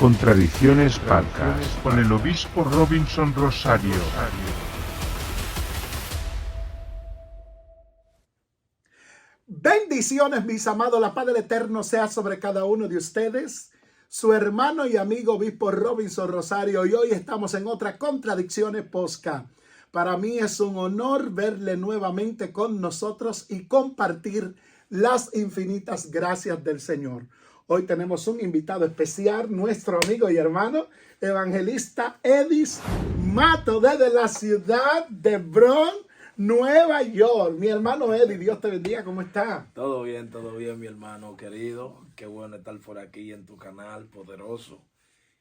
Contradicciones Podcast con el obispo Robinson Rosario. Bendiciones, mis amados. La paz del Eterno sea sobre cada uno de ustedes. Su hermano y amigo obispo Robinson Rosario. Y hoy estamos en otra Contradicciones Podcast. Para mí es un honor verle nuevamente con nosotros y compartir las infinitas gracias del Señor. Hoy tenemos un invitado especial, nuestro amigo y hermano, evangelista Edis Mato, desde la ciudad de Bronx, Nueva York. Mi hermano Edis, Dios te bendiga, ¿cómo está? Todo bien, mi hermano querido. Qué bueno estar por aquí en tu canal poderoso.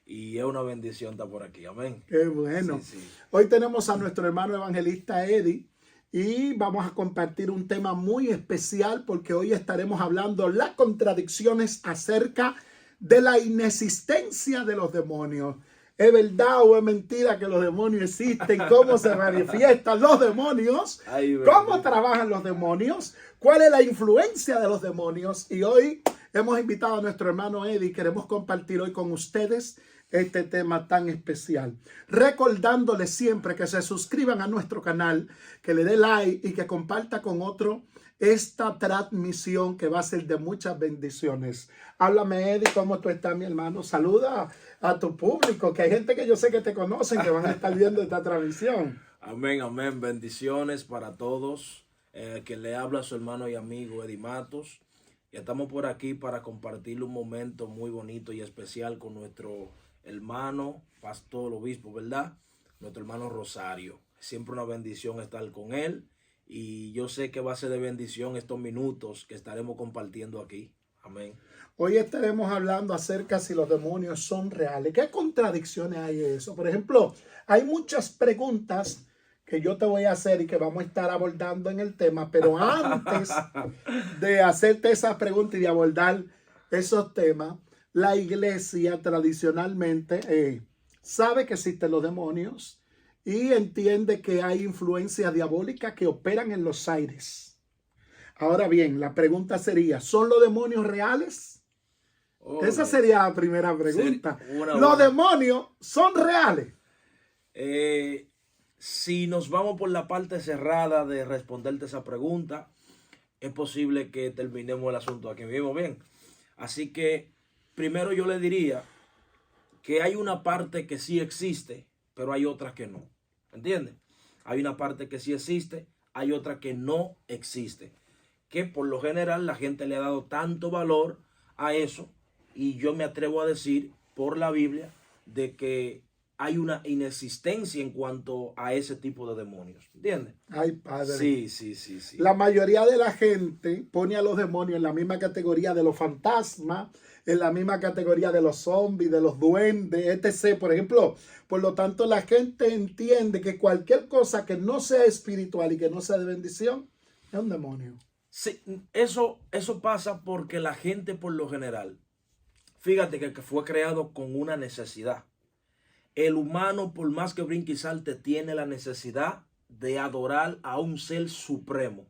Y es una bendición estar por aquí, amén. Qué bueno. Sí. Hoy tenemos a nuestro hermano evangelista Edis y vamos a compartir un tema muy especial porque hoy estaremos hablando las contradicciones acerca de la inexistencia de los demonios. ¿Es verdad o es mentira que los demonios existen? ¿Cómo se manifiestan los demonios? ¿Cómo trabajan los demonios? ¿Cuál es la influencia de los demonios? Y hoy hemos invitado a nuestro hermano Edis. Queremos compartir hoy con ustedes este tema tan especial. Recordándoles siempre que se suscriban a nuestro canal, que le dé like y que comparta con otro esta transmisión que va a ser de muchas bendiciones. Háblame, Edis, ¿cómo tú estás, mi hermano? Saluda a tu público, que hay gente que yo sé que te conocen, que van a estar viendo esta transmisión. Amén, amén. Bendiciones para todos. Que le habla a su hermano y amigo Edis Matos. Y estamos por aquí para compartir un momento muy bonito y especial con nuestro hermano, pastor, obispo, ¿verdad? Nuestro hermano Rosario. Siempre una bendición estar con él. Y yo sé que va a ser de bendición estos minutos que estaremos compartiendo aquí. Amén. Hoy estaremos hablando acerca de si los demonios son reales. ¿Qué contradicciones hay en eso? Por ejemplo, hay muchas preguntas que yo te voy a hacer y que vamos a estar abordando en el tema. Pero antes de hacerte esas preguntas y de abordar esos temas, la iglesia tradicionalmente sabe que existen los demonios y entiende que hay influencias diabólicas que operan en los aires. Ahora bien, la pregunta sería, ¿son los demonios reales? Esa sería la primera pregunta. ¿Los demonios son reales? Si nos vamos por la parte cerrada de responderte esa pregunta, es posible que terminemos el asunto aquí mismo, bien. Así que primero yo le diría que hay una parte que sí existe, pero hay otras que no. ¿Entiendes? Hay una parte que sí existe, hay otra que no existe. Que por lo general la gente le ha dado tanto valor a eso, y yo me atrevo a decir por la Biblia de que hay una inexistencia en cuanto a ese tipo de demonios. ¿Entiendes? Ay, padre. Sí. La mayoría de la gente pone a los demonios en la misma categoría de los fantasmas, en la misma categoría de los zombies, de los duendes, etc. Por ejemplo, por lo tanto, la gente entiende que cualquier cosa que no sea espiritual y que no sea de bendición es un demonio. Sí, eso pasa porque la gente por lo general, fíjate que fue creado con una necesidad. El humano, por más que brinque y salte, tiene la necesidad de adorar a un ser supremo.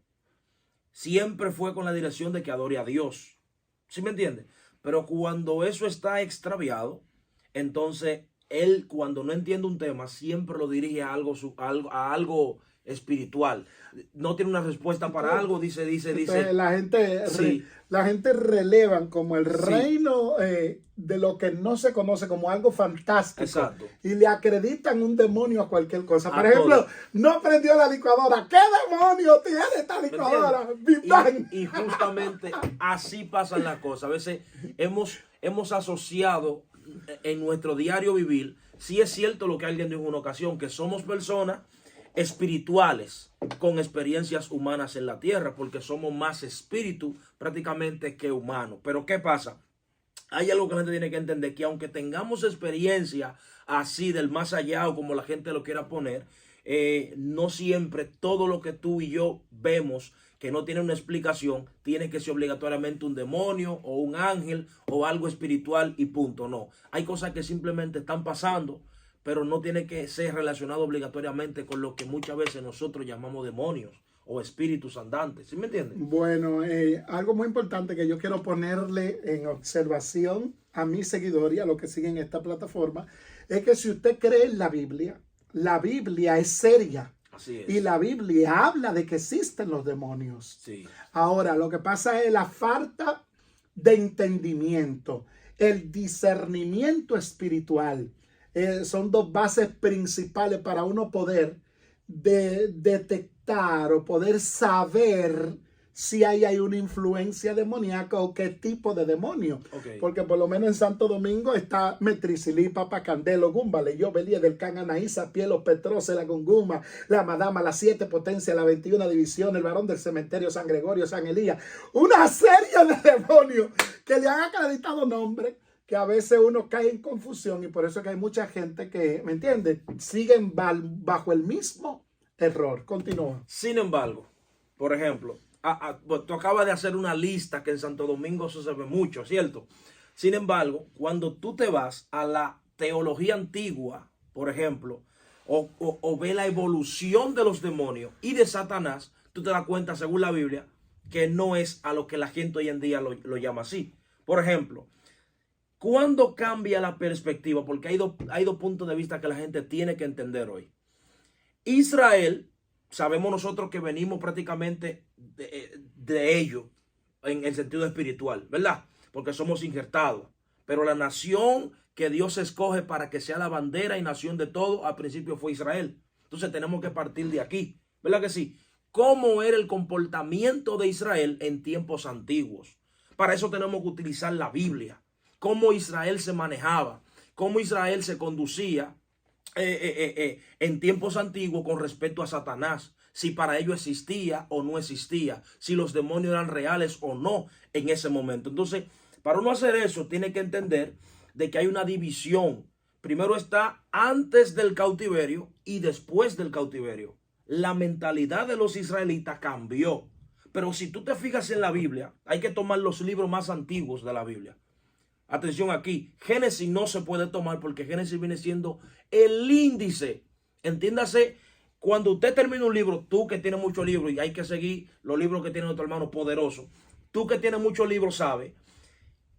Siempre fue con la dirección de que adore a Dios. ¿Sí me entiende? Pero cuando eso está extraviado, entonces él, cuando no entiende un tema, siempre lo dirige a algo espiritual. No tiene una respuesta para algo, dice. Entonces, la gente relevan como el reino de lo que no se conoce como algo fantástico. Exacto. Y le acreditan un demonio a cualquier cosa. Por ejemplo, no prendió la licuadora. ¿Qué demonio tiene esta licuadora? Y justamente así pasan las cosas. A veces hemos asociado en nuestro diario vivir, sí es cierto lo que alguien dijo en una ocasión, que somos personas espirituales con experiencias humanas en la tierra, porque somos más espíritu prácticamente que humanos. Pero ¿qué pasa? Hay algo que la gente tiene que entender, que aunque tengamos experiencia así del más allá o como la gente lo quiera poner, no siempre todo lo que tú y yo vemos que no tiene una explicación tiene que ser obligatoriamente un demonio o un ángel o algo espiritual y punto. No, hay cosas que simplemente están pasando, pero no tiene que ser relacionado obligatoriamente con lo que muchas veces nosotros llamamos demonios o espíritus andantes. ¿Sí me entiendes? Bueno, algo muy importante que yo quiero ponerle en observación a mis seguidores y a los que siguen esta plataforma, es que si usted cree en la Biblia es seria. Así es. Y la Biblia habla de que existen los demonios. Sí. Ahora, lo que pasa es la falta de entendimiento, el discernimiento espiritual. Son dos bases principales para uno poder detectar o poder saber si hay una influencia demoníaca o qué tipo de demonio. Okay. Porque por lo menos en Santo Domingo está Metrisilí, Papa Candelo, Gumba, Leyo, Belía, del Can, Anaísa, Pielos, Petrose, la Gunguma, la Madama, las 7 potencias, la 21 división, el varón del cementerio, San Gregorio, San Elías. Una serie de demonios que le han acreditado nombre, que a veces uno cae en confusión y por eso que hay mucha gente que, ¿me entiendes?, siguen bajo el mismo error. Continúa. Sin embargo, por ejemplo, tú acabas de hacer una lista que en Santo Domingo eso se ve mucho, ¿cierto? Sin embargo, cuando tú te vas a la teología antigua, por ejemplo, o ve la evolución de los demonios y de Satanás, tú te das cuenta, según la Biblia, que no es a lo que la gente hoy en día lo llama así. Por ejemplo, ¿cuándo cambia la perspectiva? Porque hay dos puntos de vista que la gente tiene que entender hoy. Israel, sabemos nosotros que venimos prácticamente de ellos en el sentido espiritual, ¿verdad? Porque somos injertados. Pero la nación que Dios escoge para que sea la bandera y nación de todo, al principio fue Israel. Entonces tenemos que partir de aquí, ¿verdad que sí? ¿Cómo era el comportamiento de Israel en tiempos antiguos? Para eso tenemos que utilizar la Biblia. Cómo Israel se manejaba, cómo Israel se conducía en tiempos antiguos con respecto a Satanás, si para ello existía o no existía, si los demonios eran reales o no en ese momento. Entonces, para uno hacer eso, tiene que entender de que hay una división. Primero está antes del cautiverio y después del cautiverio. La mentalidad de los israelitas cambió. Pero si tú te fijas en la Biblia, hay que tomar los libros más antiguos de la Biblia. Atención aquí, Génesis no se puede tomar porque Génesis viene siendo el índice. Entiéndase, cuando usted termina un libro, tú que tienes muchos libros y hay que seguir los libros que tiene nuestro hermano poderoso, tú que tienes muchos libros sabes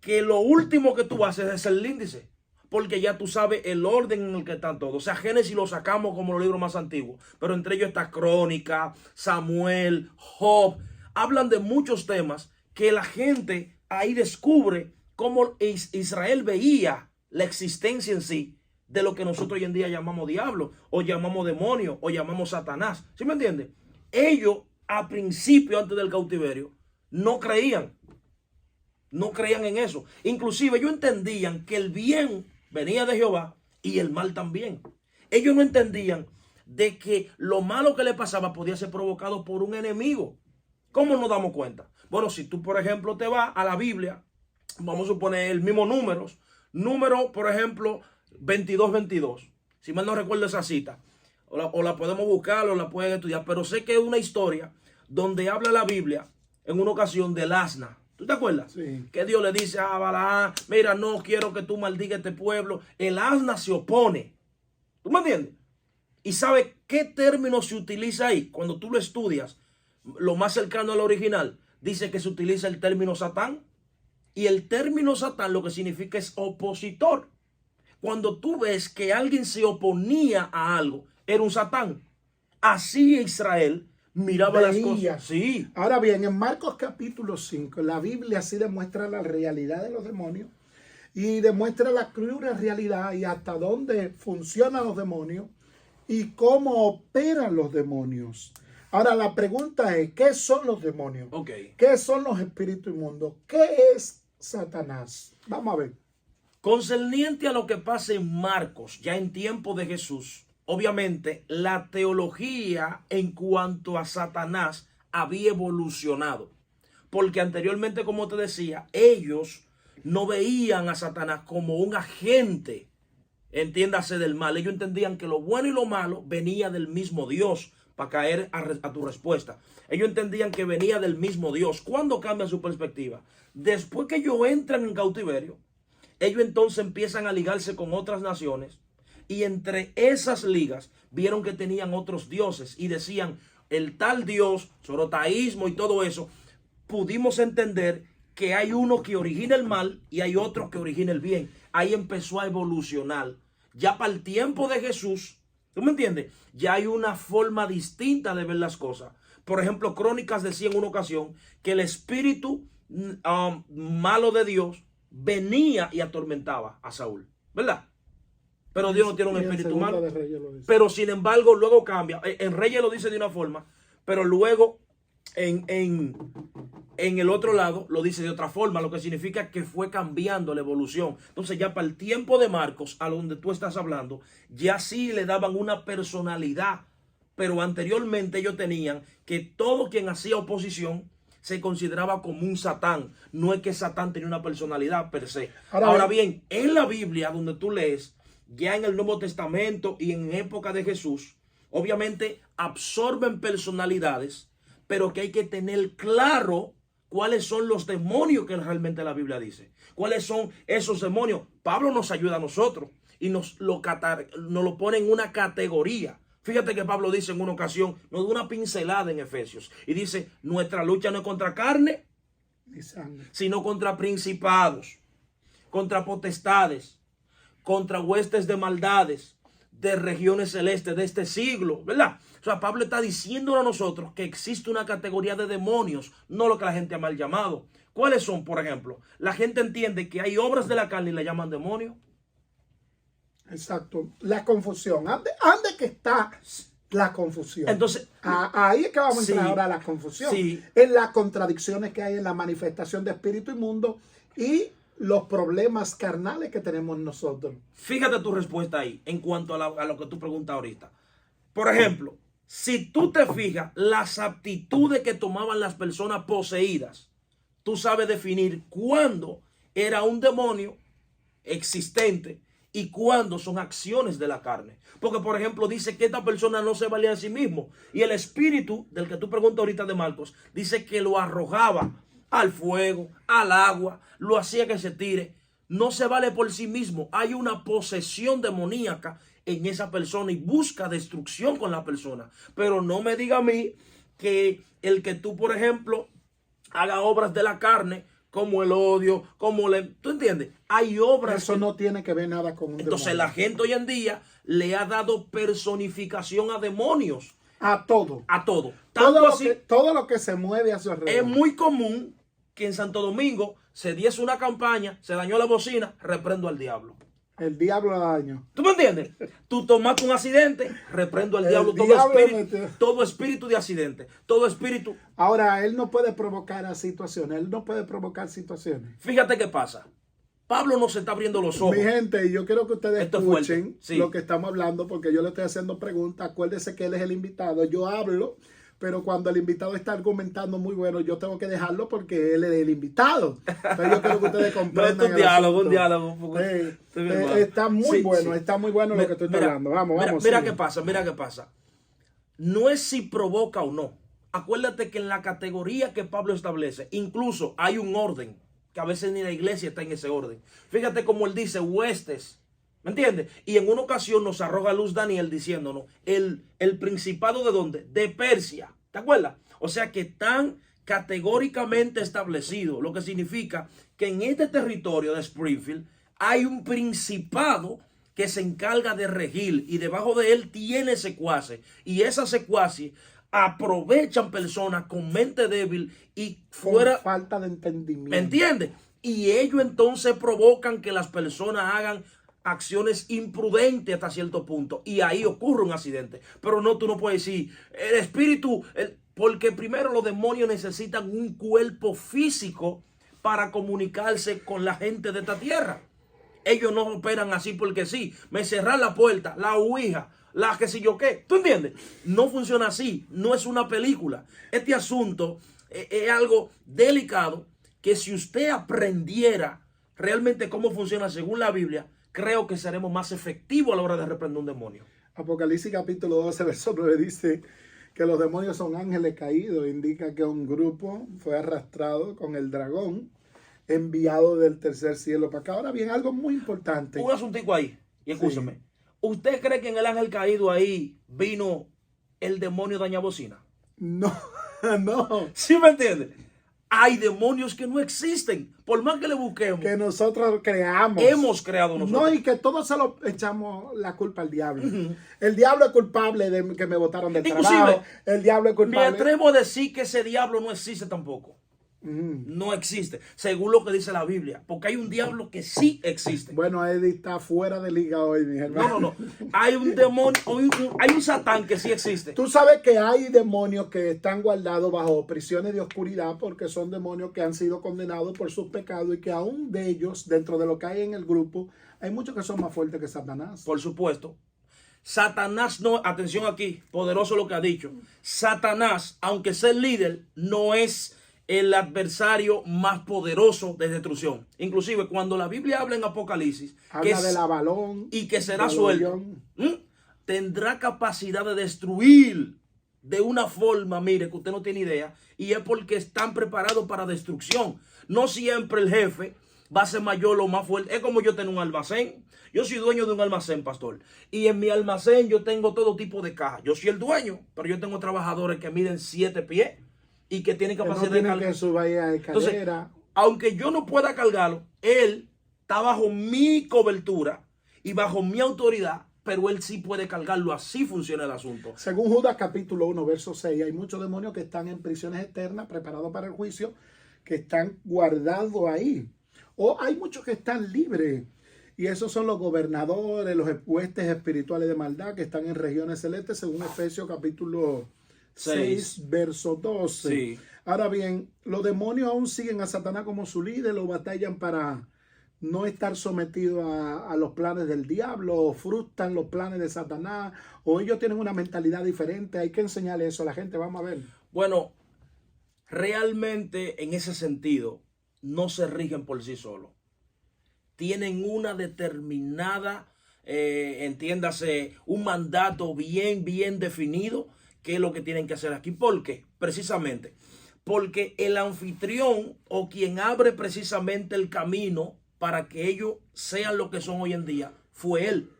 que lo último que tú haces es el índice, porque ya tú sabes el orden en el que están todos. O sea, Génesis lo sacamos como los libros más antiguos, pero entre ellos está Crónica, Samuel, Job. Hablan de muchos temas que la gente ahí descubre cómo Israel veía la existencia en sí de lo que nosotros hoy en día llamamos diablo, o llamamos demonio, o llamamos Satanás. ¿Sí me entiendes? Ellos, a principio, antes del cautiverio, no creían en eso. Inclusive ellos entendían que el bien venía de Jehová y el mal también. Ellos no entendían de que lo malo que le pasaba podía ser provocado por un enemigo. ¿Cómo nos damos cuenta? Bueno, si tú, por ejemplo, te vas a la Biblia, vamos a suponer el mismo número, por ejemplo, 22:22. Si mal no recuerdo esa cita, o la podemos buscar o la pueden estudiar, pero sé que es una historia donde habla la Biblia en una ocasión del asna. ¿Tú te acuerdas? Sí. Que Dios le dice a Balaam, mira, no quiero que tú maldigas este pueblo. El asna se opone. ¿Tú me entiendes? ¿Y sabe qué término se utiliza ahí? Cuando tú lo estudias, lo más cercano al original, dice que se utiliza el término Satán. Y el término Satán lo que significa es opositor. Cuando tú ves que alguien se oponía a algo, era un Satán. Así Israel miraba las cosas. Sí. Ahora bien, en Marcos capítulo 5, la Biblia sí demuestra la realidad de los demonios y demuestra la cruda realidad y hasta dónde funcionan los demonios y cómo operan los demonios. Ahora la pregunta es, ¿qué son los demonios? Okay. ¿Qué son los espíritus inmundos? ¿Qué es Satanás? Vamos a ver. Concerniente a lo que pasa en Marcos, ya en tiempo de Jesús, obviamente la teología en cuanto a Satanás había evolucionado. Porque anteriormente, como te decía, ellos no veían a Satanás como un agente, entiéndase, del mal. Ellos entendían que lo bueno y lo malo venía del mismo Dios. Para caer a tu respuesta, ellos entendían que venía del mismo Dios. ¿Cuándo cambia su perspectiva? Después que ellos entran en cautiverio, ellos entonces empiezan a ligarse con otras naciones y entre esas ligas vieron que tenían otros dioses y decían, el tal Dios, zorotaísmo y todo eso, pudimos entender que hay uno que origina el mal y hay otro que origina el bien. Ahí empezó a evolucionar. Ya para el tiempo de Jesús, ¿tú me entiendes? Ya hay una forma distinta de ver las cosas. Por ejemplo, Crónicas decía en una ocasión que el espíritu malo de Dios venía y atormentaba a Saúl, ¿verdad? Pero Dios no tiene un espíritu malo. Pero sin embargo, luego cambia. En Reyes lo dice de una forma, pero luego en el otro lado lo dice de otra forma, lo que significa que fue cambiando la evolución. Entonces ya para el tiempo de Marcos, a donde tú estás hablando, ya sí le daban una personalidad, pero anteriormente ellos tenían que todo quien hacía oposición se consideraba como un Satán. No es que Satán tenía una personalidad per se. Ahora bien, en la Biblia donde tú lees, ya en el Nuevo Testamento y en época de Jesús, obviamente absorben personalidades, pero que hay que tener claro cuáles son los demonios que realmente la Biblia dice. ¿Cuáles son esos demonios? Pablo nos ayuda a nosotros y nos lo pone en una categoría. Fíjate que Pablo dice en una ocasión, nos da una pincelada en Efesios y dice, nuestra lucha no es contra carne, ni sangre, sino contra principados, contra potestades, contra huestes de maldades, de regiones celestes de este siglo, ¿verdad? O sea, Pablo está diciendo a nosotros que existe una categoría de demonios, no lo que la gente ha mal llamado. ¿Cuáles son, por ejemplo? La gente entiende que hay obras de la carne y le llaman demonios. Exacto, la confusión. ¿Dónde que está la confusión? Entonces, ahí es que vamos a entrar sí, ahora a la confusión. Sí. En las contradicciones que hay en la manifestación de espíritu inmundo y los problemas carnales que tenemos nosotros. Fíjate tu respuesta ahí en cuanto a lo que tú preguntas ahorita. Por ejemplo, si tú te fijas las aptitudes que tomaban las personas poseídas, tú sabes definir cuándo era un demonio existente y cuándo son acciones de la carne. Porque, por ejemplo, dice que esta persona no se valía a sí mismo. Y el espíritu del que tú preguntas ahorita de Marcos, dice que lo arrojaba al fuego, al agua, lo hacía que se tire. No se vale por sí mismo. Hay una posesión demoníaca en esa persona y busca destrucción con la persona. Pero no me diga a mí que el que tú, por ejemplo, haga obras de la carne, como el odio, ¿tú entiendes? Hay obras. Eso no tiene que ver nada con un Entonces demonio. la gente hoy en día le ha dado personificación a demonios. A todo. A todo. Tanto así, todo lo que se mueve a su alrededor. es muy común que en Santo Domingo se diese una campaña, se dañó la bocina, reprendo al diablo. El diablo daño. ¿Tú me entiendes? Tú tomaste un accidente, reprendo al diablo. Todo espíritu de accidente. Todo espíritu. Ahora, él no puede provocar situaciones. Él no puede provocar situaciones. Fíjate qué pasa. Pablo nos está abriendo los ojos. Mi gente, yo quiero que ustedes Esto es escuchen fuerte. Sí. lo que estamos hablando, porque yo le estoy haciendo preguntas. Acuérdense que él es el invitado. Yo hablo, pero cuando el invitado está argumentando muy bueno, yo tengo que dejarlo porque él es el invitado. Entonces yo quiero que ustedes comprendan. No, es un diálogo. Está muy bueno, sí. Está muy bueno lo que tú estás hablando. Vamos. Mira qué pasa. No es si provoca o no. Acuérdate que en la categoría que Pablo establece, incluso hay un orden, que a veces ni la iglesia está en ese orden. Fíjate como él dice, huestes. ¿Me entiendes? Y en una ocasión nos arroja luz Daniel diciéndonos, el principado ¿de dónde? De Persia. ¿Te acuerdas? O sea que tan categóricamente establecido, lo que significa que en este territorio de Springfield hay un principado que se encarga de regir y debajo de él tiene secuaces. Y esas secuaces aprovechan personas con mente débil y fuera... Con falta de entendimiento. ¿Me entiendes? Y ellos entonces provocan que las personas hagan acciones imprudentes hasta cierto punto. Y ahí ocurre un accidente. Pero no, tú no puedes decir, el espíritu... porque primero los demonios necesitan un cuerpo físico para comunicarse con la gente de esta tierra. Ellos no operan así porque sí. Me cerran la puerta, la ouija, la que sé yo qué. ¿Tú entiendes? No funciona así. No es una película. Este asunto es algo delicado que si usted aprendiera realmente cómo funciona según la Biblia, creo que seremos más efectivos a la hora de reprender un demonio. Apocalipsis capítulo 12, verso 9 dice que los demonios son ángeles caídos. Indica que un grupo fue arrastrado con el dragón enviado del tercer cielo para acá. Ahora bien, algo muy importante. Un asuntico ahí, y escúchame. Sí. ¿Usted cree que en el ángel caído ahí vino el demonio dañabocina? No, no. ¿Sí me entiende? Hay demonios que no existen, por más que le busquemos. Que nosotros creamos. Hemos creado nosotros. No, y que todos se lo echamos la culpa al diablo. El diablo es culpable de que me botaron del Inclusive, trabajo. El diablo es Me culpable. atrevo a decir que ese diablo no existe tampoco. No existe, según lo que dice la Biblia, porque hay un diablo que sí existe. Bueno, Eddie está fuera de liga hoy, mi hermano. No. Hay un demonio, hay un Satán que sí existe. Tú sabes que hay demonios que están guardados bajo prisiones de oscuridad porque son demonios que han sido condenados por sus pecados y que aún de ellos, dentro de lo que hay en el grupo, hay muchos que son más fuertes que Satanás. Por supuesto. Satanás no, atención aquí, poderoso lo que ha dicho. Satanás, aunque sea el líder, no es el adversario más poderoso de destrucción. Inclusive cuando la Biblia habla en Apocalipsis Habla del Avalón y que será del suelto, Orión. tendrá capacidad de destruir de una forma, mire, que usted no tiene idea, y es porque están preparados para destrucción. No siempre el jefe va a ser mayor o más fuerte. Es como yo tengo un almacén. Yo soy dueño de un almacén, pastor. Y en mi almacén yo tengo todo tipo de cajas. Yo soy el dueño, pero yo tengo trabajadores que miden 7 pies y que tienen Que capacidad no de tienen cargar. que subir a escalera. Entonces, aunque yo no pueda cargarlo, él está bajo mi cobertura y bajo mi autoridad, pero él sí puede cargarlo. Así funciona el asunto. Según Judas capítulo 1, verso 6, hay muchos demonios que están en prisiones eternas, preparados para el juicio, que están guardados ahí. O hay muchos que están libres. Y esos son los gobernadores, los huestes espirituales de maldad que están en regiones celestes, según Efesios capítulo 6, verso 12. Sí. Ahora bien, los demonios aún siguen a Satanás como su líder, lo batallan para no estar sometidos a los planes del diablo, o frustran los planes de Satanás, o ellos tienen una mentalidad diferente. Hay que enseñarle eso a la gente, vamos a ver. Bueno, realmente en ese sentido no se rigen por sí solos. Tienen una determinada, entiéndase, un mandato bien definido, que es lo que tienen que hacer aquí. ¿Por qué? Precisamente porque el anfitrión o quien abre precisamente el camino para que ellos sean lo que son hoy en día fue él.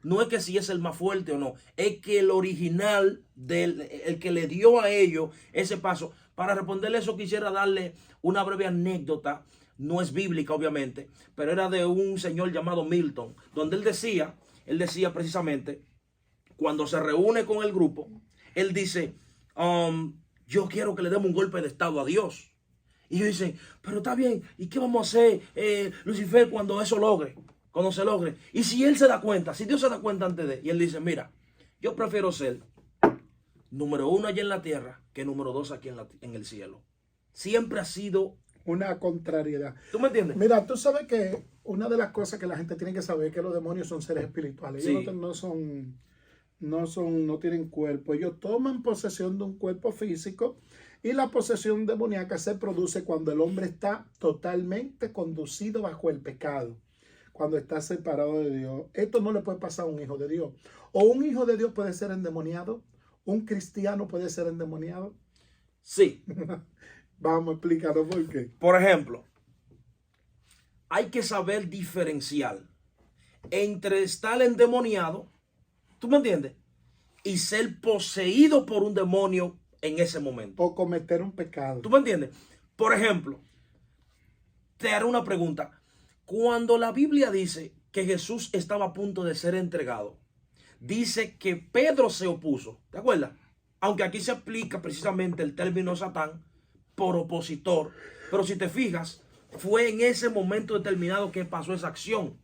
No es que si es el más fuerte o no, es que el original, el que le dio a ellos ese paso. Para responderle eso quisiera darle una breve anécdota. No es bíblica obviamente, pero era de un señor llamado Milton, donde él decía precisamente, cuando se reúne con el grupo, él dice, yo quiero que le demos un golpe de estado a Dios. Y ellos dicen, pero está bien, ¿y qué vamos a hacer, Lucifer, cuando eso logre? Cuando se logre. Y si él se da cuenta, si Dios se da cuenta antes de, y él dice, mira, yo prefiero ser número 1 allá en la tierra que número 2 aquí en el cielo. Siempre ha sido una contrariedad. ¿Tú me entiendes? Mira, tú sabes que una de las cosas que la gente tiene que saber es que los demonios son seres espirituales. Sí. Ellos no tienen cuerpo. Ellos toman posesión de un cuerpo físico y la posesión demoníaca se produce cuando el hombre está totalmente conducido bajo el pecado, cuando está separado de Dios. Esto no le puede pasar a un hijo de Dios. O un hijo de Dios puede ser endemoniado, un cristiano puede ser endemoniado. Sí. Vamos, explícanos por qué. Por ejemplo, hay que saber diferenciar entre estar endemoniado, ¿tú me entiendes? Y ser poseído por un demonio en ese momento. O cometer un pecado. ¿Tú me entiendes? Por ejemplo, te haré una pregunta. Cuando la Biblia dice que Jesús estaba a punto de ser entregado, dice que Pedro se opuso, ¿te acuerdas? Aunque aquí se aplica precisamente el término Satán por opositor, pero si te fijas, fue en ese momento determinado que pasó esa acción.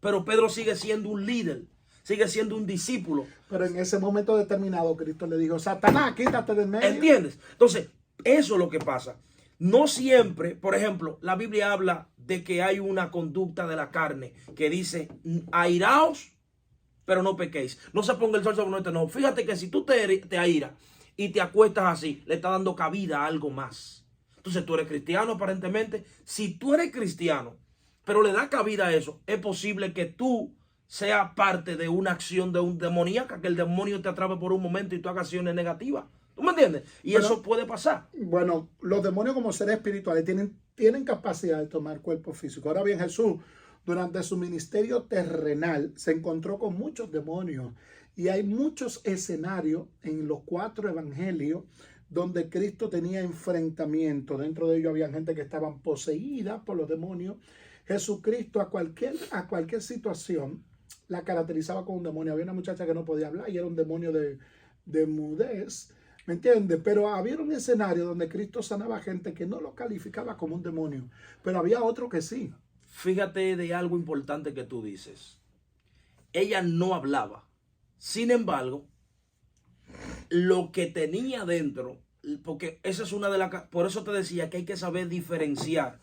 Pero Pedro sigue siendo un líder, sigue siendo un discípulo. Pero en ese momento determinado, Cristo le dijo, Satanás, quítate del medio. ¿Entiendes? Entonces, eso es lo que pasa. No siempre, por ejemplo, la Biblia habla de que hay una conducta de la carne que dice, airaos, pero no pequéis. No se ponga el sol sobre nuestro no. Fíjate que si tú te airas y te acuestas así, le está dando cabida a algo más. Entonces tú eres cristiano aparentemente. Si tú eres cristiano, pero le da cabida a eso, es posible que tú seas parte de una acción de un demoníaca, que el demonio te atrape por un momento y tú hagas acciones negativas. ¿Tú me entiendes? Y bueno, eso puede pasar. Bueno, los demonios como seres espirituales tienen capacidad de tomar cuerpo físico. Ahora bien, Jesús, durante su ministerio terrenal, se encontró con muchos demonios. Y hay muchos escenarios en los 4 evangelios donde Cristo tenía enfrentamiento. Dentro de ellos había gente que estaban poseídas por los demonios. Jesucristo a cualquier situación la caracterizaba como un demonio. Había una muchacha que no podía hablar y era un demonio de mudez, ¿me entiendes? Pero había un escenario donde Cristo sanaba gente que no lo calificaba como un demonio, pero había otro que sí. Fíjate de algo importante que tú dices. Ella no hablaba. Sin embargo, lo que tenía dentro, porque esa es una de las... Por eso te decía que hay que saber diferenciar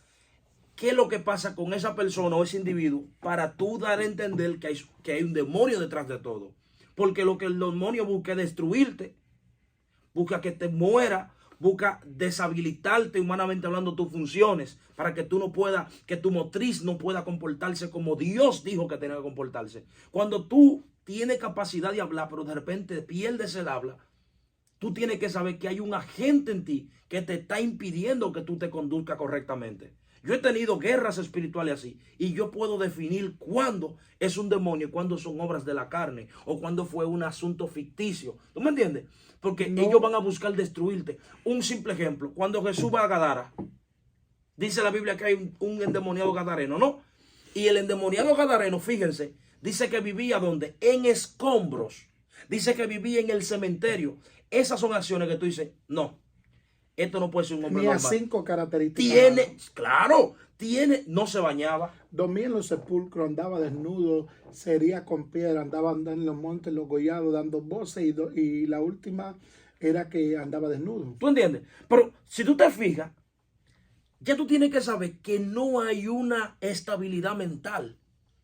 qué es lo que pasa con esa persona o ese individuo para tú dar a entender que hay un demonio detrás de todo. Porque lo que el demonio busca es destruirte, busca que te muera, busca deshabilitarte humanamente hablando tus funciones para que tú no puedas, que tu motriz no pueda comportarse como Dios dijo que tenía que comportarse. Cuando tú tienes capacidad de hablar, pero de repente pierdes el habla, tú tienes que saber que hay un agente en ti que te está impidiendo que tú te conduzcas correctamente. Yo he tenido guerras espirituales así y yo puedo definir cuándo es un demonio y cuándo son obras de la carne o cuándo fue un asunto ficticio. ¿Tú me entiendes? Porque ellos van a buscar destruirte. Un simple ejemplo, cuando Jesús va a Gadara, dice la Biblia que hay un endemoniado gadareno, ¿no? Y el endemoniado gadareno, fíjense, dice que vivía ¿dónde? En escombros. Dice que vivía en el cementerio. Esas son acciones que tú dices, no. Esto no puede ser un hombre Tenía normal. 5 características. No se bañaba. Dormía en los sepulcros, andaba desnudo, se hería con piedra, andaba andando en los montes, los gollados, dando voces y la última era que andaba desnudo. ¿Tú entiendes? Pero si tú te fijas, ya tú tienes que saber que no hay una estabilidad mental.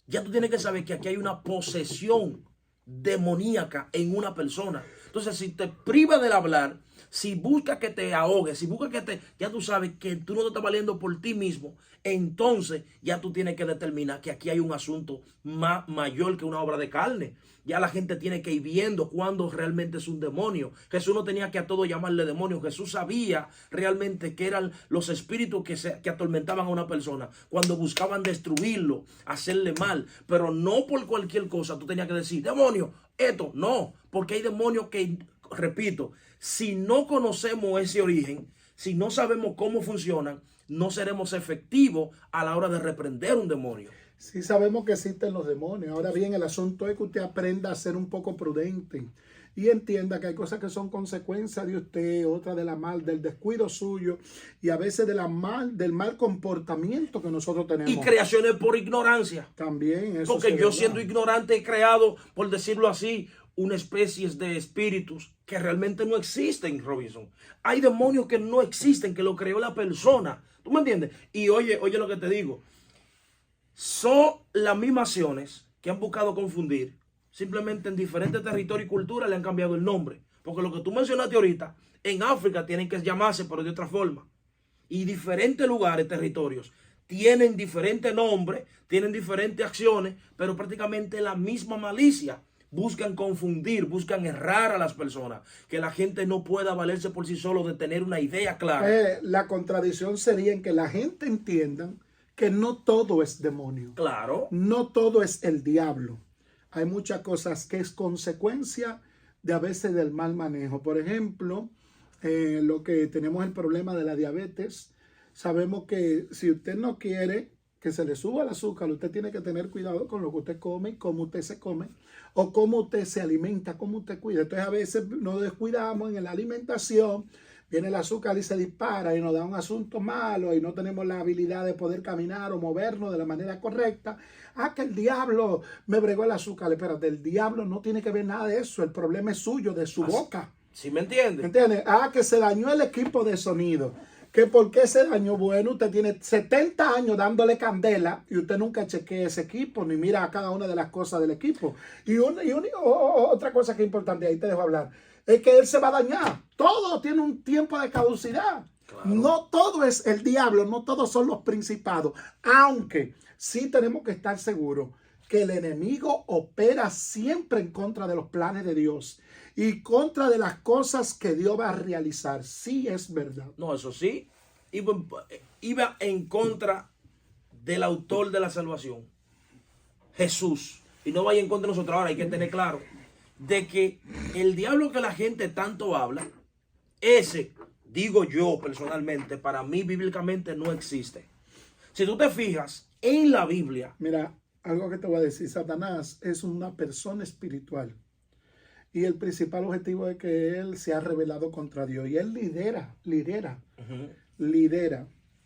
Ya tú tienes que saber que aquí hay una posesión demoníaca en una persona. Entonces, si te priva del hablar, si busca que te ahogues, si busca ya tú sabes que tú no te estás valiendo por ti mismo, entonces ya tú tienes que determinar que aquí hay un asunto mayor que una obra de carne. Ya la gente tiene que ir viendo cuándo realmente es un demonio. Jesús no tenía que a todo llamarle demonio. Jesús sabía realmente que eran los espíritus que atormentaban a una persona cuando buscaban destruirlo, hacerle mal. Pero no por cualquier cosa tú tenías que decir, demonio, esto, no. Porque hay demonios que, repito, si no conocemos ese origen, si no sabemos cómo funcionan, no seremos efectivos a la hora de reprender un demonio. Sí sabemos que existen los demonios. Ahora bien, el asunto es que usted aprenda a ser un poco prudente y entienda que hay cosas que son consecuencias de usted, otras del descuido suyo y a veces del mal comportamiento que nosotros tenemos. Y creaciones por ignorancia. También eso. Porque yo siendo ignorante he creado, por decirlo así, una especie de espíritus que realmente no existen, Robinson. Hay demonios que no existen, que lo creó la persona. ¿Tú me entiendes? Y oye lo que te digo. Son las mismas acciones que han buscado confundir. Simplemente en diferentes territorios y culturas le han cambiado el nombre. Porque lo que tú mencionaste ahorita, en África tienen que llamarse, pero de otra forma. Y diferentes lugares, territorios, tienen diferentes nombres, tienen diferentes acciones, pero prácticamente la misma malicia. Buscan confundir, buscan errar a las personas. Que la gente no pueda valerse por sí solo de tener una idea clara. La contradicción sería en que la gente entienda que no todo es demonio. Claro. No todo es el diablo. Hay muchas cosas que es consecuencia de a veces del mal manejo. Por ejemplo, lo que tenemos el problema de la diabetes. Sabemos que si usted no quiere que se le suba el azúcar, usted tiene que tener cuidado con lo que usted come, cómo usted se come, o cómo usted se alimenta, cómo usted cuida. Entonces a veces nos descuidamos en la alimentación, viene el azúcar y se dispara y nos da un asunto malo y no tenemos la habilidad de poder caminar o movernos de la manera correcta. Que el diablo me bregó el azúcar. Espérate, el diablo no tiene que ver nada de eso. El problema es suyo, de su boca. ¿Sí me entiendes? ¿Me entiendes? Que se dañó el equipo de sonido. ¿Que por qué se dañó? Bueno, usted tiene 70 años dándole candela y usted nunca chequea ese equipo ni mira a cada una de las cosas del equipo. Y otra cosa que es importante, ahí te dejo hablar, es que él se va a dañar. Todo tiene un tiempo de caducidad. Claro. No todo es el diablo, no todos son los principados. Aunque sí tenemos que estar seguros que el enemigo opera siempre en contra de los planes de Dios y contra de las cosas que Dios va a realizar. Sí, es verdad. No, eso sí. Iba en contra del autor de la salvación, Jesús. Y no vaya en contra de nosotros. Ahora hay que tener claro de que el diablo que la gente tanto habla ese, digo yo personalmente, para mí bíblicamente no existe. Si tú te fijas en la Biblia. Mira, algo que te voy a decir, Satanás es una persona espiritual. Y el principal objetivo es que él se ha rebelado contra Dios. Y él lidera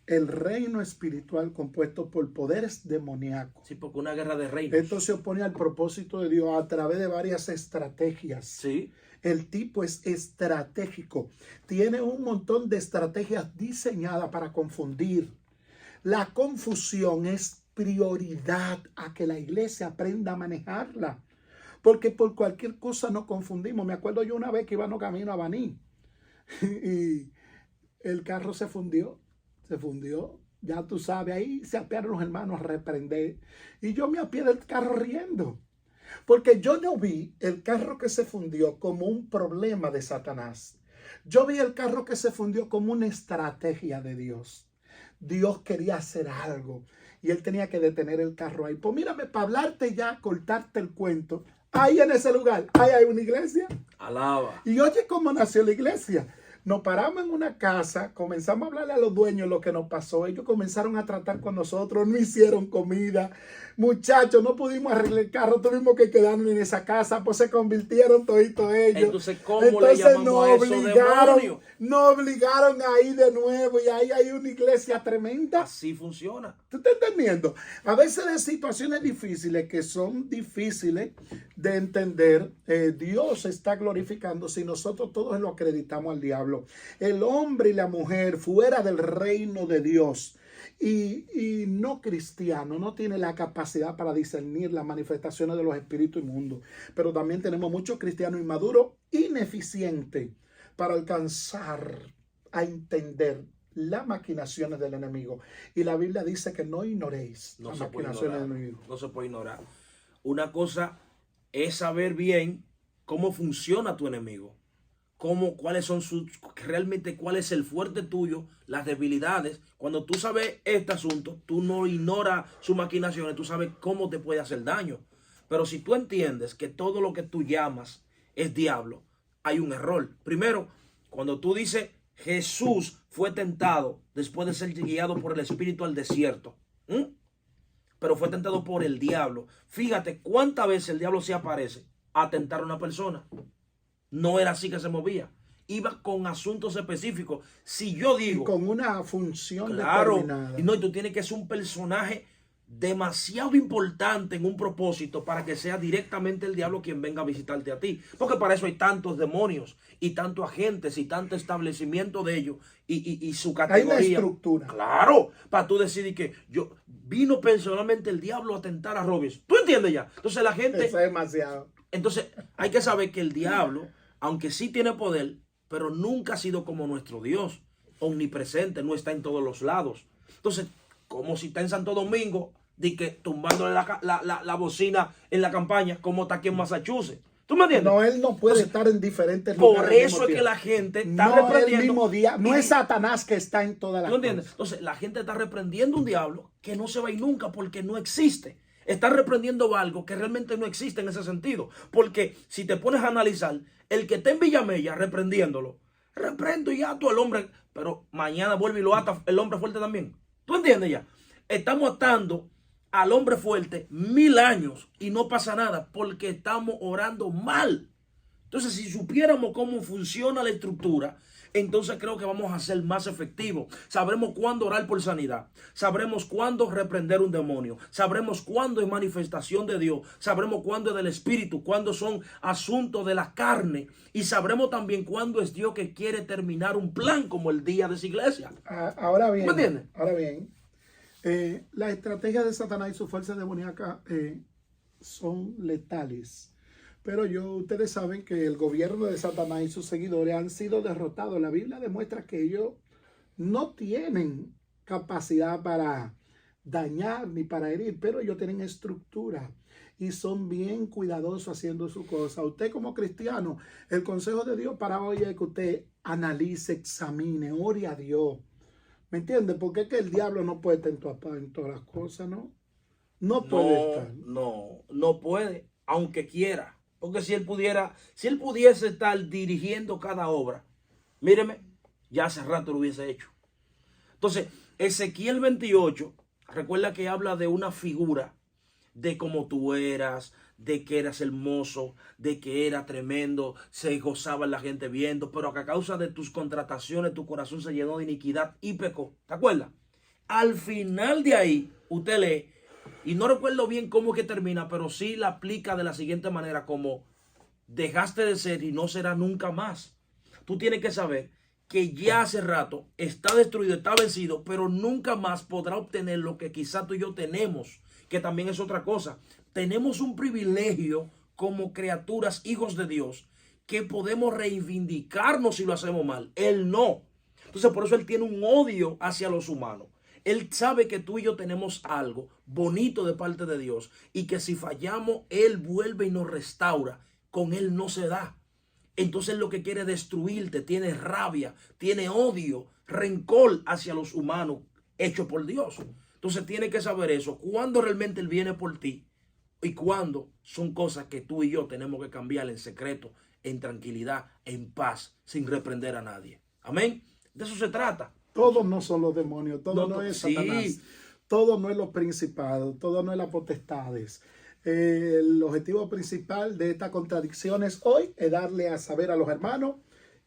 el reino espiritual compuesto por poderes demoníacos. Sí, porque una guerra de reinos. Esto se opone al propósito de Dios a través de varias estrategias. Sí. El tipo es estratégico. Tiene un montón de estrategias diseñadas para confundir. La confusión es prioridad a que la iglesia aprenda a manejarla. Porque por cualquier cosa nos confundimos. Me acuerdo yo una vez que íbamos camino a Baní y el carro se fundió. Ya tú sabes, ahí se apiaron los hermanos a reprender. Y yo me apié del carro riendo. Porque yo no vi el carro que se fundió como un problema de Satanás. Yo vi el carro que se fundió como una estrategia de Dios. Dios quería hacer algo y él tenía que detener el carro ahí. Pues mírame, para hablarte ya, cortarte el cuento, ahí en ese lugar, ahí hay una iglesia. Alaba. Y oye cómo nació la iglesia. Nos paramos en una casa, comenzamos a hablarle a los dueños lo que nos pasó. Ellos comenzaron a tratar con nosotros, no hicieron comida. Muchachos, no pudimos arreglar el carro, tuvimos que quedarnos en esa casa, pues se convirtieron toditos ellos. Entonces, ¿cómo le llamamos a eso, demonio? Nos obligaron a ir de nuevo y ahí hay una iglesia tremenda. Así funciona. ¿Tú estás entendiendo? A veces de situaciones difíciles que son difíciles de entender, Dios se está glorificando si nosotros todos lo acreditamos al diablo. El hombre y la mujer fuera del reino de Dios y no cristiano no tiene la capacidad para discernir las manifestaciones de los espíritus inmundos. Pero también tenemos muchos cristianos inmaduros, ineficientes para alcanzar a entender las maquinaciones del enemigo. Y la Biblia dice que no ignoréis las maquinaciones del enemigo. No se puede ignorar. Una cosa es saber bien cómo funciona tu enemigo. Cuáles son realmente cuál es el fuerte tuyo, las debilidades. Cuando tú sabes este asunto, tú no ignoras sus maquinaciones, tú sabes cómo te puede hacer daño. Pero si tú entiendes que todo lo que tú llamas es diablo, hay un error. Primero, cuando tú dices Jesús fue tentado después de ser guiado por el Espíritu al desierto, pero fue tentado por el diablo. Fíjate cuántas veces el diablo se aparece a tentar a una persona. No era así que se movía. Iba con asuntos específicos. Si yo digo... Y con una función determinada. determinada. Y tú tienes que ser un personaje demasiado importante en un propósito para que sea directamente el diablo quien venga a visitarte a ti. Porque para eso hay tantos demonios y tantos agentes y tanto establecimiento de ellos y su categoría. Hay una estructura. Claro, para tú decidir que vino personalmente el diablo a tentar a Robinson. ¿Tú entiendes ya? Entonces la gente... Eso es demasiado. Entonces hay que saber que el diablo, aunque sí tiene poder, pero nunca ha sido como nuestro Dios, omnipresente, no está en todos los lados. Entonces, como si está en Santo Domingo, de que tumbándole la bocina en la campaña, como está aquí en Massachusetts. ¿Tú me entiendes? No, él no puede estar en diferentes lugares. Por eso es que la gente está reprendiendo. El mismo día, no es Satanás que está en todas las ¿Tú entiendes? cosas. Entonces, la gente está reprendiendo un diablo que no se va a ir nunca porque no existe. Está reprendiendo algo que realmente no existe en ese sentido. Porque si te pones a analizar, el que está en Villamella reprendiéndolo, reprendo y ato al hombre, pero mañana vuelve y lo ata el hombre fuerte también. ¿Tú entiendes ya? Estamos atando al hombre fuerte 1000 años y no pasa nada porque estamos orando mal. Entonces, si supiéramos cómo funciona la estructura, entonces creo que vamos a ser más efectivos. Sabremos cuándo orar por sanidad. Sabremos cuándo reprender un demonio. Sabremos cuándo es manifestación de Dios. Sabremos cuándo es del Espíritu. Cuándo son asuntos de la carne. Y sabremos también cuándo es Dios que quiere terminar un plan como el día de esa iglesia. Ahora bien, ¿Me entiendes? Las estrategias de Satanás y su fuerza demoníaca son letales. Pero ustedes saben que el gobierno de Satanás y sus seguidores han sido derrotados. La Biblia demuestra que ellos no tienen capacidad para dañar ni para herir, pero ellos tienen estructura y son bien cuidadosos haciendo su cosa. Usted como cristiano, el consejo de Dios para hoy es que usted analice, examine, ore a Dios. ¿Me entiende? Porque es que el diablo no puede estar en todas las cosas, ¿no? No puede estar. No puede, aunque quiera. Porque si él pudiese estar dirigiendo cada obra, Míreme, ya hace rato lo hubiese hecho. Entonces, Ezequiel 28, recuerda que habla de una figura de cómo tú eras, de que eras hermoso, de que era tremendo, se gozaba la gente viendo, pero que a causa de tus contrataciones tu corazón se llenó de iniquidad y pecó. ¿Te acuerdas? Al final de ahí, usted lee, y no recuerdo bien cómo es que termina, pero sí la aplica de la siguiente manera, como dejaste de ser y no será nunca más. Tú tienes que saber que ya hace rato está destruido, está vencido, pero nunca más podrá obtener lo que quizá tú y yo tenemos, que también es otra cosa. Tenemos un privilegio como criaturas, hijos de Dios, que podemos reivindicarnos si lo hacemos mal. Él no. Entonces por eso él tiene un odio hacia los humanos. Él sabe que tú y yo tenemos algo bonito de parte de Dios y que si fallamos, él vuelve y nos restaura. Con él no se da. Entonces lo que quiere es destruirte, tiene rabia, tiene odio, rencor hacia los humanos hecho por Dios. Entonces tiene que saber eso, cuando realmente él viene por ti y cuando son cosas que tú y yo tenemos que cambiar en secreto, en tranquilidad, en paz, sin reprender a nadie. Amén. De eso se trata. Todos no son los demonios, todo no es sí. Satanás, todo no es los principados, todo no es las potestades. El objetivo principal de estas contradicciones hoy es darle a saber a los hermanos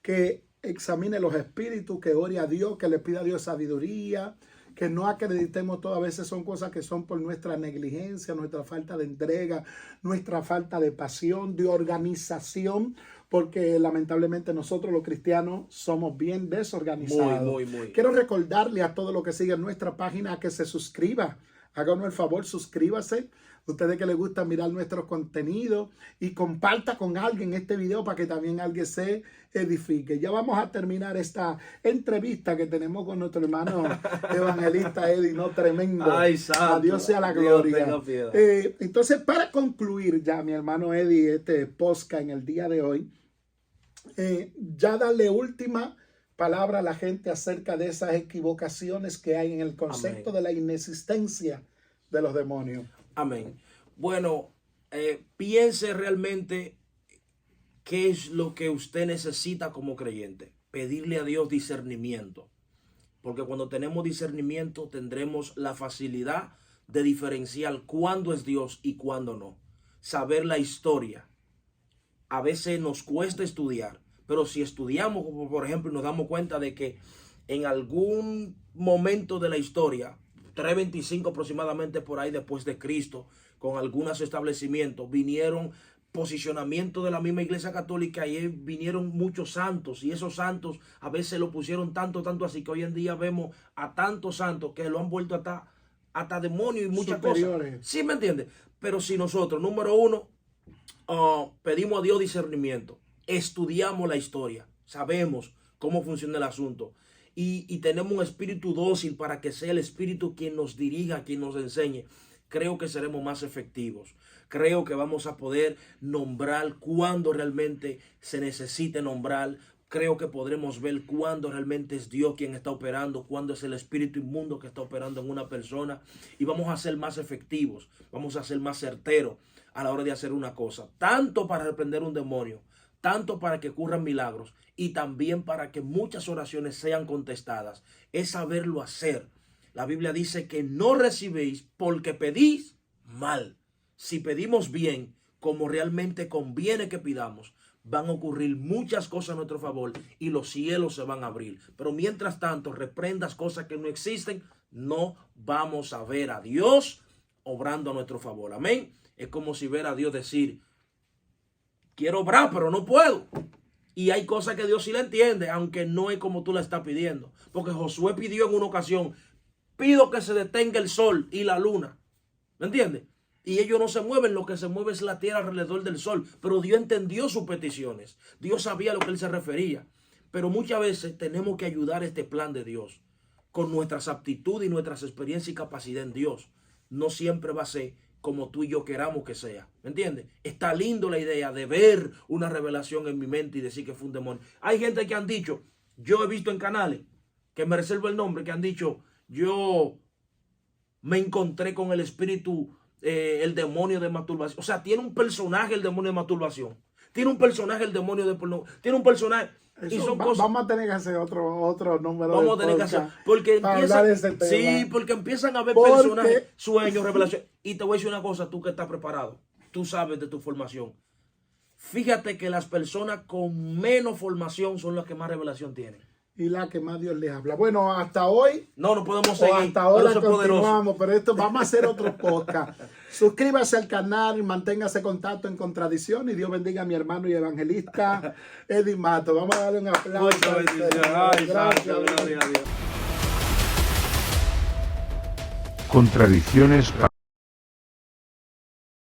que examine los espíritus, que ore a Dios, que le pida a Dios sabiduría, que no acreditemos todo. A veces son cosas que son por nuestra negligencia, nuestra falta de entrega, nuestra falta de pasión, de organización, porque lamentablemente nosotros los cristianos somos bien desorganizados. Muy. Quiero recordarle a todos los que siguen nuestra página que se suscriba. Háganos el favor, suscríbase. Ustedes que les gusta mirar nuestro contenido y comparta con alguien este video para que también alguien se edifique. Ya vamos a terminar esta entrevista que tenemos con nuestro hermano evangelista Eddie, ¿no? Tremendo. Ay, santo. A Dios sea la gloria. Dios tenga piedad. Entonces, para concluir ya, mi hermano Eddie, este podcast en el día de hoy, ya darle última palabra a la gente acerca de esas equivocaciones que hay en el concepto Amén. de la inexistencia de los demonios. Amén. Bueno, piense realmente qué es lo que usted necesita como creyente. Pedirle a Dios discernimiento. Porque cuando tenemos discernimiento tendremos la facilidad de diferenciar cuándo es Dios y cuándo no. Saber la historia. A veces nos cuesta estudiar, pero si estudiamos, como por ejemplo, nos damos cuenta de que en algún momento de la historia, 325 aproximadamente por ahí después de Cristo, con algunos establecimientos, vinieron posicionamiento de la misma Iglesia Católica y vinieron muchos santos, y esos santos a veces lo pusieron tanto así que hoy en día vemos a tantos santos que lo han vuelto hasta demonios y muchas superiores. cosas. ¿Sí me entiende? Pero si nosotros, número uno, pedimos a Dios discernimiento, estudiamos la historia, sabemos cómo funciona el asunto y tenemos un espíritu dócil para que sea el espíritu quien nos dirija, quien nos enseñe, creo que seremos más efectivos. Creo que vamos a poder nombrar cuando realmente se necesite nombrar. Creo que podremos ver cuándo realmente es Dios quien está operando, cuándo es el espíritu inmundo que está operando en una persona. Y vamos a ser más efectivos, vamos a ser más certeros a la hora de hacer una cosa. Tanto para reprender un demonio, tanto para que ocurran milagros y también para que muchas oraciones sean contestadas. Es saberlo hacer. La Biblia dice que no recibéis porque pedís mal. Si pedimos bien, como realmente conviene que pidamos, van a ocurrir muchas cosas a nuestro favor y los cielos se van a abrir. Pero mientras tanto, reprendas cosas que no existen, no vamos a ver a Dios obrando a nuestro favor. Amén. Es como si ver a Dios decir, quiero obrar, pero no puedo. Y hay cosas que Dios sí le entiende, aunque no es como tú la estás pidiendo. Porque Josué pidió en una ocasión, pido que se detenga el sol y la luna. ¿Me entiendes? Y ellos no se mueven, lo que se mueve es la tierra alrededor del sol. Pero Dios entendió sus peticiones. Dios sabía a lo que él se refería. Pero muchas veces tenemos que ayudar a este plan de Dios con nuestras aptitudes y nuestras experiencias y capacidad en Dios. No siempre va a ser como tú y yo queramos que sea. ¿Me entiendes? Está lindo la idea de ver una revelación en mi mente y decir que fue un demonio. Hay gente que han dicho, yo he visto en canales, que me reservo el nombre, que han dicho, yo me encontré con el espíritu, el demonio de masturbación. O sea, tiene un personaje el demonio de masturbación. Tiene un personaje el demonio de porno. Tiene un personaje. Y Eso son cosas. vamos a tener que hacer otro número Vamos a de tener que hacer. podcast Porque para empiezan. hablar de ese tema. Sí, porque empiezan a ver Porque- personajes, sueños, revelaciones. Y te voy a decir una cosa, tú que estás preparado, tú sabes de tu formación. Fíjate que las personas con menos formación son las que más revelación tienen. y la que más Dios les habla. Bueno, hasta hoy No podemos o seguir. hasta ahora Pero eso es poderoso. continuamos, pero esto vamos a hacer otro podcast. Suscríbase al canal, manténgase en contacto en Contradicción y Dios bendiga a mi hermano y evangelista Eddie Mato. Vamos a darle un aplauso. Muchas bendiciones. Ay, Gracias. santo, gloria a Dios. Contradicciones